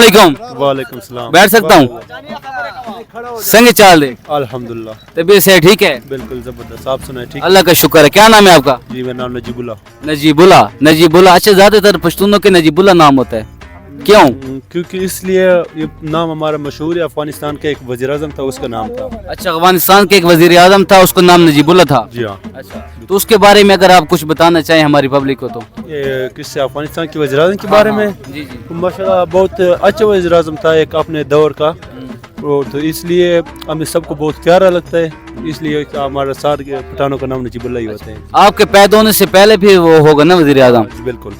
वालेकुम। वालेकुम सलाम। बैठ सकता हूँ? संग चाल दे। अल्हम्दुलिल्लाह तबीयत से ठीक है? बिल्कुल जबरदस्त। आप सुनाए ठीक? अल्लाह का शुक्र है। क्या नाम है आपका? जी मेरा नाम नजीबुल्ला। नजीबुल्ला। नजीबुल्ला। अच्छा, ज्यादातर पश्तूनों के नजीबुल्ला नाम होता है, क्यों? क्योंकि इसलिए ये नाम हमारा मशहूर है। अफगानिस्तान का एक वज़ीर आज़म था, उसका नाम था। अच्छा, अफगानिस्तान के एक वजीर आजम था, उसका नाम नजीबुल्ला था। जी हाँ। अच्छा, तो उसके बारे में अगर आप कुछ बताना चाहें हमारी पब्लिक को तो। ये किससे? अफगानिस्तान के वज़ीर आज़म के बारे में? जी जी। माशाल्लाह बहुत अच्छा वज़ीर आज़म था एक अपने दौर का। तो इसलिए हमें सबको बहुत प्यारा लगता है, इसलिए हमारा सारे के पठानों का नाम नजीबुल्ला ही होते हैं। आपके पैदा होने से पहले भी वो होगा ना वजीर आजम? जी, बिल्कुल।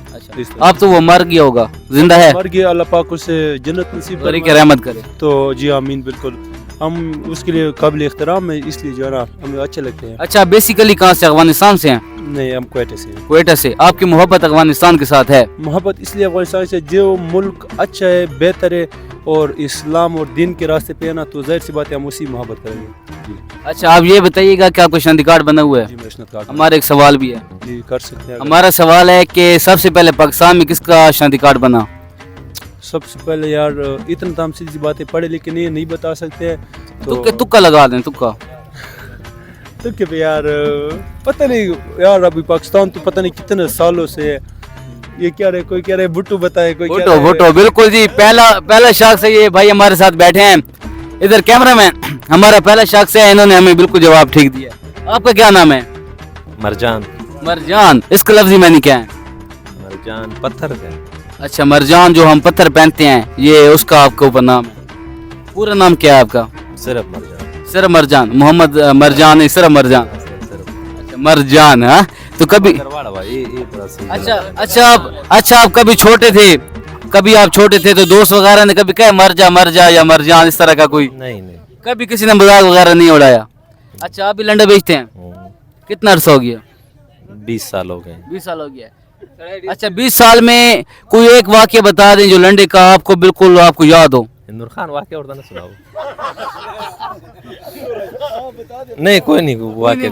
अब तो वो मर गया होगा, जिंदा है? मर गया, अल्लाह पाक उसे जन्नत नसीब बरी फरमाए। की रहमत करे। तो जी आमीन, बिल्कुल। हम उसके लिए काबिल इख्तराम है, इसलिए जो है ना हमें अच्छे लगते हैं। अच्छा, बेसिकली कहाँ से? अफगानिस्तान से हैं? नहीं, हम क्वेटा से हैं। क्वेटा से। आपकी मोहब्बत अफगानिस्तान के साथ है? मोहब्बत इसलिए अफगानिस्तान से, जो मुल्क अच्छा है, बेहतर है और इस्लाम और दीन के रास्ते पे है ना, तो जाहिर सी बात है हम उसी मोहब्बत करेंगे। जी अच्छा, आप ये बताइएगा कि आपका शादी कार्ड बना हुआ है? जी, नेशनल कार्ड। हमारा एक सवाल भी है। जी कर सकते हैं। हमारा सवाल है कि सबसे पहले पाकिस्तान में किसका शादी कार्ड बना? सबसे पहले यार इतना तो हम सीधी बातें पढ़े लिखे नहीं बता सकते। तो तुक्का लगा दें, तुक्का। तो क्या यार पता नहीं यार, अभी पाकिस्तान तो पता नहीं कितने सालों से है। ये क्या रहे, कोई कह रहे भुट्टो बताए, कोई भुट्टो। भुट्टो बिल्कुल जी। पहला शख्स है ये भाई हमारे साथ बैठे हैं, इधर कैमरामैन हमारा पहला शख्स है, इन्होंने हमें बिल्कुल जवाब ठीक दिया। आपका क्या नाम है? मरजान। मरजान। इसका लफ्जी मानी क्या है? मरजान पत्थर है। अच्छा, मरजान जो हम पत्थर पहनते हैं, ये उसका आपके ऊपर नाम है। पूरा नाम क्या है आपका? सिर्फ मरजान। सिर्फ मरजान। मोहम्मद मरजान नहीं, सिर्फ मरजान। अच्छा, मरजान। हाँ, तो कभी अच्छा आप कभी छोटे थे, आप छोटे थे तो दोस्त वगैरह ने कभी कहे मर जा या मरजान, इस तरह का कोई? नहीं। कभी किसी ने मजाक वगैरह नहीं उड़ाया? अच्छा, आप भी लंडा बेचते हैं? कितना अरसा हो गया? 20 साल हो गए। 20 साल हो गया। अच्छा, 20 साल में कोई एक वाक्य बता दें जो लंडे का आपको बिल्कुल आपको याद हो। नूर खान वाक्य और ना सुनाओ। नहीं कोई नहीं वाक्य।